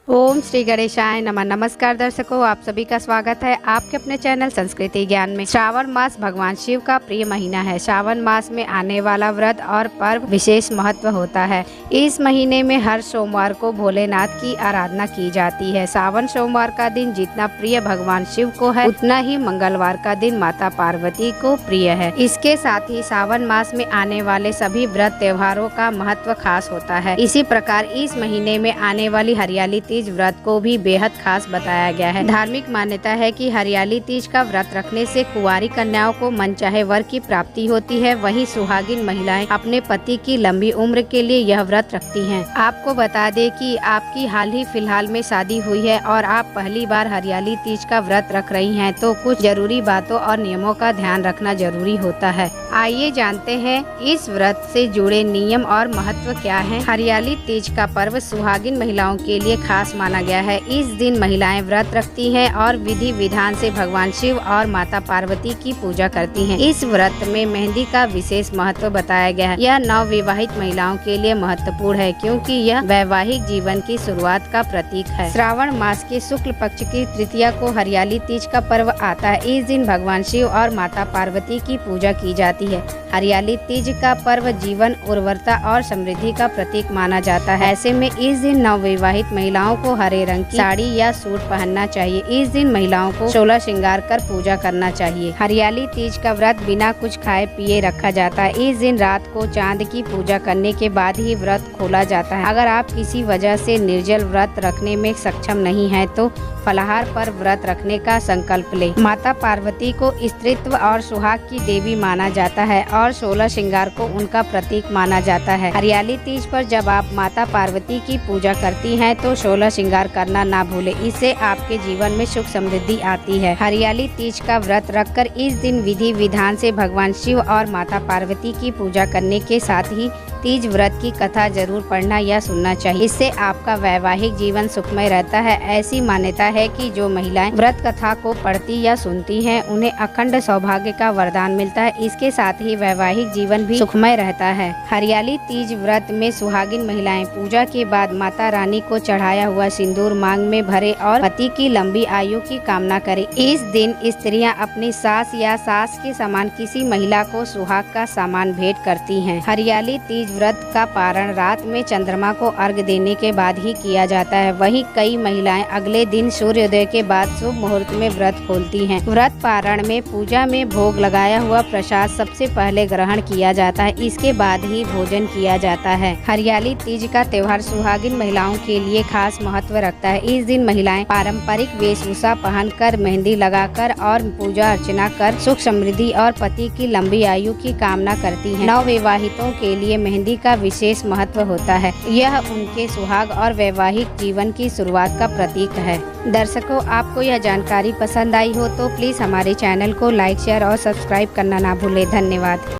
ओम श्री गणेशाय नमः। नमस्कार दर्शकों, आप सभी का स्वागत है आपके अपने चैनल संस्कृति ज्ञान में। श्रावण मास भगवान शिव का प्रिय महीना है। श्रावण मास में आने वाला व्रत और पर्व विशेष महत्व होता है। इस महीने में हर सोमवार को भोलेनाथ की आराधना की जाती है। सावन सोमवार का दिन जितना प्रिय भगवान शिव को है, उतना ही मंगलवार का दिन माता पार्वती को प्रिय है। इसके साथ ही सावन मास में आने वाले सभी व्रत त्योहारों का महत्व खास होता है। इसी प्रकार इस महीने में आने वाली हरियाली तीज व्रत को भी बेहद खास बताया गया है। धार्मिक मान्यता है कि हरियाली तीज का व्रत रखने से कुंवारी कन्याओं को मनचाहे वर की प्राप्ति होती है। वहीं सुहागिन महिलाएं अपने पति की लंबी उम्र के लिए यह व्रत रखती हैं। आपको बता दें कि आपकी हाल ही फिलहाल में शादी हुई है और आप पहली बार हरियाली तीज का व्रत रख रही हैं, तो कुछ जरूरी बातों और नियमों का ध्यान रखना जरूरी होता है। आइए जानते हैं इस व्रत से जुड़े नियम और महत्व क्या है। हरियाली तीज का पर्व सुहागिन महिलाओं के लिए खास माना गया है। इस दिन महिलाएं व्रत रखती हैं और विधि विधान से भगवान शिव और माता पार्वती की पूजा करती हैं। इस व्रत में मेहंदी का विशेष महत्व बताया गया है। यह नवविवाहित महिलाओं के लिए महत्वपूर्ण है, क्योंकि यह वैवाहिक जीवन की शुरुआत का प्रतीक है। श्रावण मास के शुक्ल पक्ष की तृतीया को हरियाली तीज का पर्व आता है। इस दिन भगवान शिव और माता पार्वती की पूजा की जाती है। हरियाली तीज का पर्व जीवन, उर्वरता और समृद्धि का प्रतीक माना जाता है। ऐसे में इस दिन नवविवाहित महिलाओं को हरे रंग की साड़ी या सूट पहनना चाहिए। इस दिन महिलाओं को 16 श्रृंगार कर पूजा करना चाहिए। हरियाली तीज का व्रत बिना कुछ खाए पिए रखा जाता है। इस दिन रात को चांद की पूजा करने के बाद ही व्रत खोला जाता है। अगर आप किसी वजह से निर्जल व्रत रखने में सक्षम नहीं है, तो फलाहार पर व्रत रखने का संकल्प ले। माता पार्वती को स्त्रीत्व और सुहाग की देवी माना जाता है और 16 श्रृंगार को उनका प्रतीक माना जाता है। हरियाली तीज पर जब आप माता पार्वती की पूजा करती हैं, तो 16 श्रृंगार करना ना भूले। इससे आपके जीवन में सुख समृद्धि आती है। हरियाली तीज का व्रत रखकर इस दिन विधि विधान से भगवान शिव और माता पार्वती की पूजा करने के साथ ही तीज व्रत की कथा जरूर पढ़ना या सुनना चाहिए। इससे आपका वैवाहिक जीवन सुखमय रहता है। ऐसी मान्यता है कि जो महिलाएं व्रत कथा को पढ़ती या सुनती हैं, उन्हें अखंड सौभाग्य का वरदान मिलता है। इसके साथ ही वैवाहिक जीवन भी सुखमय रहता है। हरियाली तीज व्रत में सुहागिन महिलाएं पूजा के बाद माता रानी को चढ़ाया हुआ सिंदूर मांग में भरे और पति की लंबी आयु की कामना करें। इस दिन स्त्रियां अपनी सास या सास के समान किसी महिला को सुहाग का सामान भेंट करती हैं। हरियाली तीज व्रत का पारण रात में चंद्रमा को अर्घ देने के बाद ही किया जाता है। वहीं कई महिलाएं अगले दिन सूर्योदय के बाद शुभ मुहूर्त में व्रत खोलती हैं। व्रत पारण में पूजा में भोग लगाया हुआ प्रसाद सबसे पहले ग्रहण किया जाता है। इसके बाद ही भोजन किया जाता है। हरियाली तीज का त्योहार सुहागिन महिलाओं के लिए खास महत्व रखता है। इस दिन महिलाएं पारंपरिक वेशभूषा पहनकर, मेहंदी लगाकर और पूजा अर्चना कर सुख समृद्धि और पति की लंबी आयु की कामना करती हैं। नवविवाहितों के लिए मेहंदी का विशेष महत्व होता है। यह उनके सुहाग और वैवाहिक जीवन की शुरुआत का प्रतीक है। दर्शकों, आपको यह जानकारी पसंद आई हो तो प्लीज हमारे चैनल को लाइक, शेयर और सब्सक्राइब करना ना भूलें। धन्यवाद।